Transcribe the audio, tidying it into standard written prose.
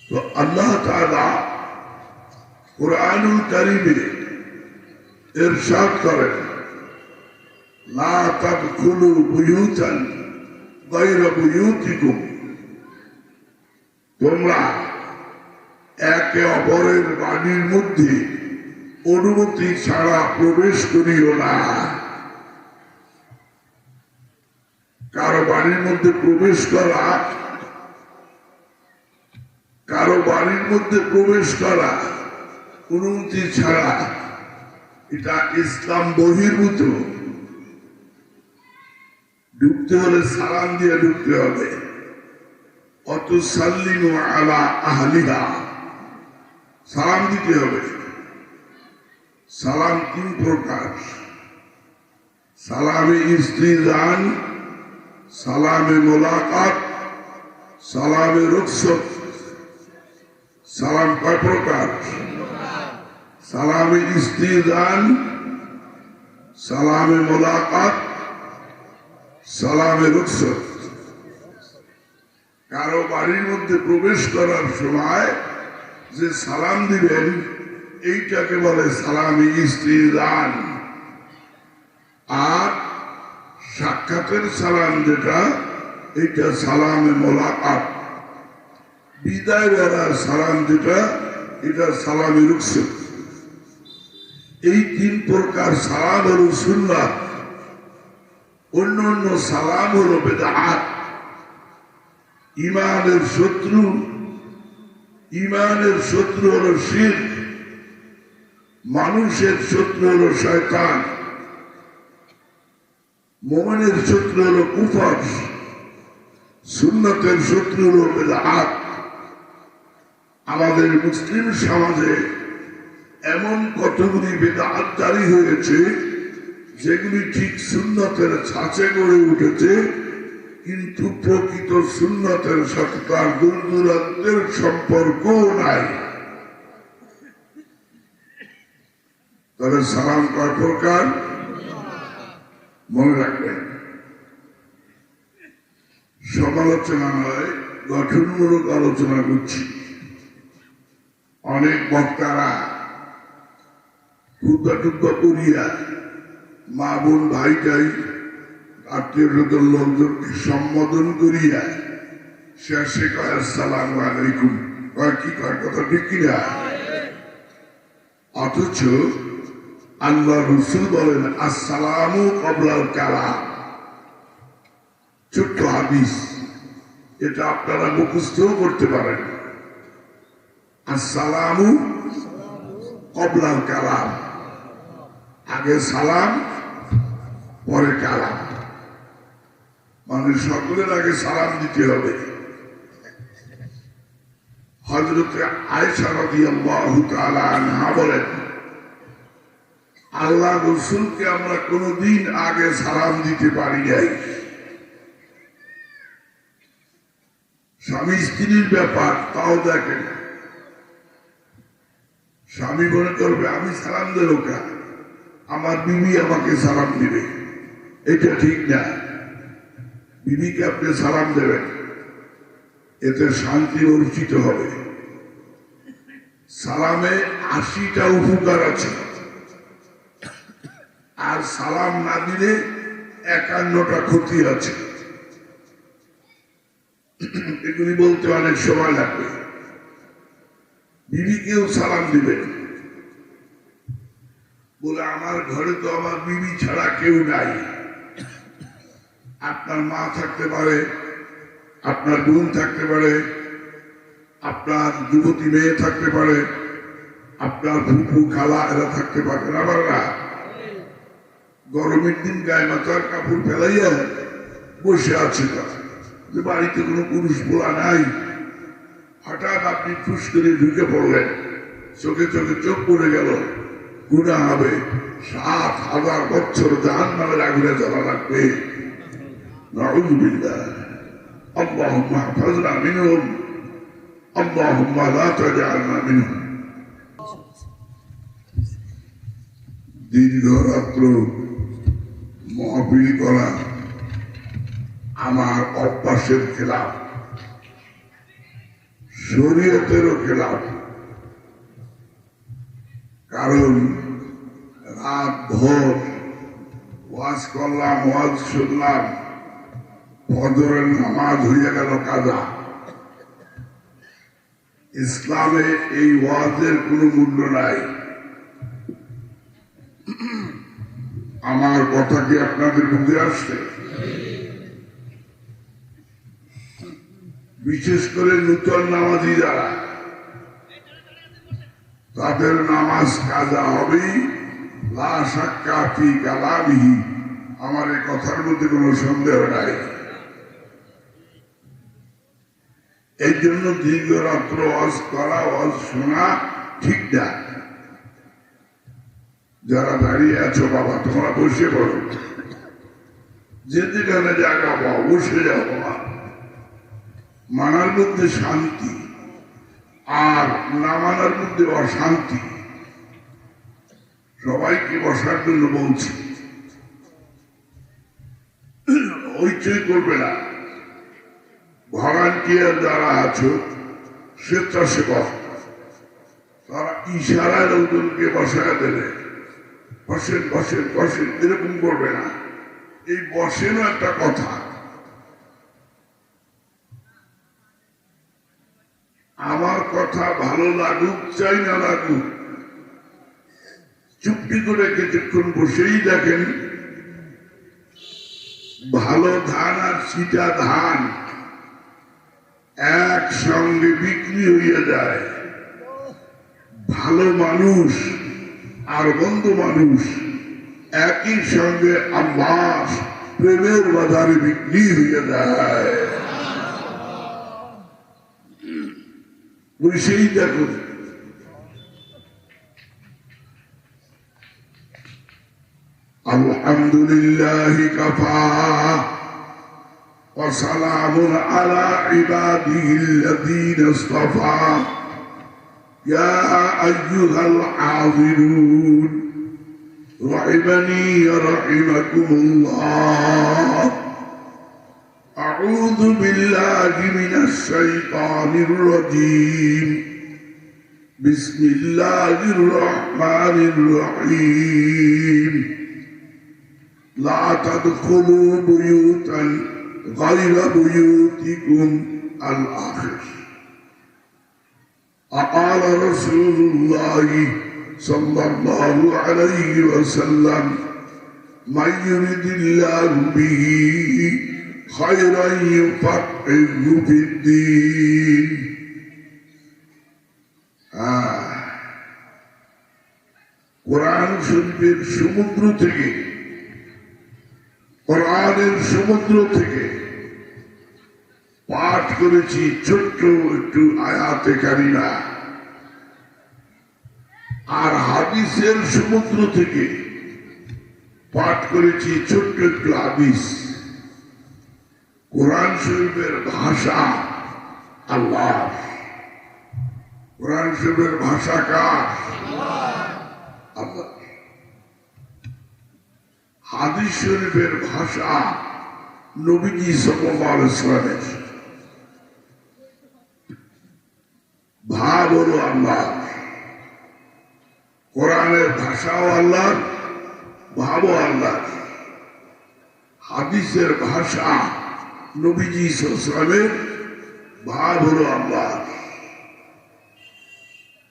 তো আল্লাহ তাআলা কুরআনুল কারীমে ইরশাদ করেন, লা তাদখুলু বুয়ুতান গায়রা বুয়ুতিকুম, তোমরা একে অপরের বাড়ির মধ্যে অনুমতি ছাড়া প্রবেশ করিও না। কারো বাড়ির মধ্যে প্রবেশ করা, কারো বাড়ির মধ্যে প্রবেশ করা অনুমতি ছাড়া, এটা ইসলাম বহির্ভূত। ঢুকতে হলে সালাম দিয়ে ঢুকতে হবে। অত সাল্লিমু আলা আহলিহা, সালাম দিতে হবে। সালাম তিন প্রকার: সালামে ইস্তিজান, সালামে মোলাকাত, সালামে রুখসত। সালাম কয় প্রকার? সালামে ইস্তিজান, সালামে মোলাকাত, সালামে রুখসত। কারো বাড়ির মধ্যে প্রবেশ করার সময় যে সালাম দিবেন এইটাকে বলে সালামে ইস্তিজান। আর সাক্ষাতের সালাম যেটা, এইটা সালামে মোলাকাত। বিদায় বেলার সালাম যেটা, এটা সালামে রুখসত। এই তিন প্রকার সালাম হলো সুন্নাত, অন্য অন্য সালাম হলো বিদআত। ইমানের শত্রু, ইমানের শত্রু হলো শিরক, মানুষের শত্রু হলো শয়তান, মুমিনের শত্রু হলো কুফর, সুন্নতের শত্রু হলো বিদআত। আমাদের মুসলিম সমাজে এমন কতগুলি বিদআত জারি হয়েছে যেগুলি ঠিক সুন্নতের ছাঁচে গড়ে উঠেছে, কিন্তু প্রকৃত সুন্নতের সাথে তার দূর দূরান্তের সম্পর্কও নাই। তবে সালাম কয় প্রকার মনে রাখবেন। সমালোচনা নয়, গঠনমূলক আলোচনা করছি। অনেক বক্তারা টুকরা টুকরা করিয়া মা বোন ভাইটাই আত্মীয় লোকজনকে সম্বোধন করিয়া শেষে কয় আসসালামু আলাইকুম, কয় কি কয়, কথা ঠিক কিনা? অথচ আল্লাহ রাসূল বলেন আসসালামু ক্বাবলাল কালাম। ছোট্ট হাদিস, এটা আপনারা মুখস্থও করতে পারেন। আসসালামু ক্বাবলাল কালাম, আগে সালাম পরে কালাম, মানে সকলের আগে সালাম দিতে হবে। হযরত আয়েশা রাদিয়াল্লাহু তাআলা আনহা বলেন, আল্লাহ রাসূলকে আমরা কোনদিন আগে সালাম দিতে পারি নাই। স্বামী স্ত্রীর ব্যাপার, তাও দেখেন। স্বামী মনে করবে আমি সালাম দেব কেন, আমার বিবি আমাকে সালাম দিবে, এটা ঠিক না। বিবিকে আপনি সালাম দেবেন, এতে শান্তি অর্জিত হবে। সালামে ৮০টা উপকার আছে, আর সালাম না দিলে ৫১টা ক্ষতি আছে। এগুলি বলতে অনেক সময় লাগবে। বিবিকেও সালাম দিবেন, বলে আমার ঘরে তো আমার বিবি ছাড়া কেউ নাই। আপনার মা থাকতে পারে, আপনার বোন থাকতে পারে, আপনার যুবতী মেয়ে থাকতে পারে, আপনার ফুফু খালা এরা থাকতে পারে। আবার গরমের দিন গায়ে মাথার কাপড় ফেলাইয়া বসে আছে, যে বাড়িতে কোনো পুরুষ বলা নাই। হঠাৎ আপনি ফুস করে ঢুকে পড়লেন, চোখে চোখে চোখ পড়ে গেল, গুনাহ হবে। ৭,০০০ বছর জাহান্নামের আগুনে জ্বলা লাগবে। নাউযুবিল্লাহ। আল্লাহুম্মা হাফিজনা মিনহুম, আল্লাহুম্মা লা তাজআলনা মিনহুম। দীর্ঘ রাত্র মাহফিল করা আমার অভ্যাসের খেলাফ। শরীয়তেরও খেলাফ। কারণ রাত ভোর ওয়াজ করলাম, ওয়াজ শুনলাম, ফজরের নামাজ হয়ে গেল কাজা। ইসলামে এই ওয়াজের কোনো মূল্য নাই। আমার কথা কি আপনাদের বুঝে আসছে? বিশেষ করে নূতন নামাজি যারা, তাদের নামাজ কাজা হবেই, লা শাক্কা ফি কালামিহি। আমার এই কথার মধ্যে কোনো সন্দেহ নাই। এই জন্য দীর্ঘ রাত্র ওয়াজ করা, ওয়াজ শোনা ঠিক না। যারা দাঁড়িয়ে আছো বাবা, তোমরা বসে পড়ো, যেখানে জায়গা পাও বসে যাও বাবা। মানার মধ্যে শান্তি, আর না মানার মধ্যে অশান্তি। সবাইকে বসার জন্য বলছি, হইচই করবে না। ভলান্টিয়ার যারা আছো, স্বেচ্ছাসেবক, তারা ইশারায় লোকজনকে বসায় দেবে, বসেন বসেন বসেন, এরকম করবে না। এই বসেনও একটা কথা। আমার কথা ভালো লাগুক চাই না লাগুক, চুপটি করে কিছুক্ষণ বসেই দেখেন ভালো ধান আর ছিটা ধান একসঙ্গে বিক্রি হইয়া যায়। ভালো মানুষ আর বন্ধ মানুষ একই সঙ্গে আল্লাহ প্রেমের বাজারে বিক্রি হইয়া যায়। বসেই দেখুন। আলহামদুলিল্লাহি কাফা ওয়া সালামুন আলা ইবাদিহিল্লাযীনা ইসতাফা। ইয়া আইয়ুহাল আযিরুন রাহিমানি রাহিমাকুমুল্লাহ। أعوذ بالله من الشيطان الرجيم. بسم الله الرحمن الرحيم. لا تدخلوا بيوتا غير بيوتكم الآخر. قال رسول الله صلى الله عليه وسلم: من يرد الله به خيرا يفقهه في الدين. কোরআন শরীফের সমুদ্র থেকে, কোরআনের সমুদ্র থেকে পাঠ করেছি ছোট্ট একটু আয়াতে কারিমা, আর হাদিসের সমুদ্র থেকে পাঠ করেছি ছোট্ট একটু হাদিস। কোরআন শরীফের ভাষা আল্লাহ, কোরআন শরীফের ভাষা কার? আল্লাহ। হাদিস শরীফের ভাষা নবীজি সাল্লাল্লাহু আলাইহি ওয়াসাল্লামের। ভাব হলো আল্লাহ। কোরআনের ভাষাও আল্লাহ, ভাবও আল্লাহ। হাদিসের ভাষা নবীজি সাল্লাল্লাহু আলাইহি ওয়াসাল্লামের, ভাব হলো আল্লাহ।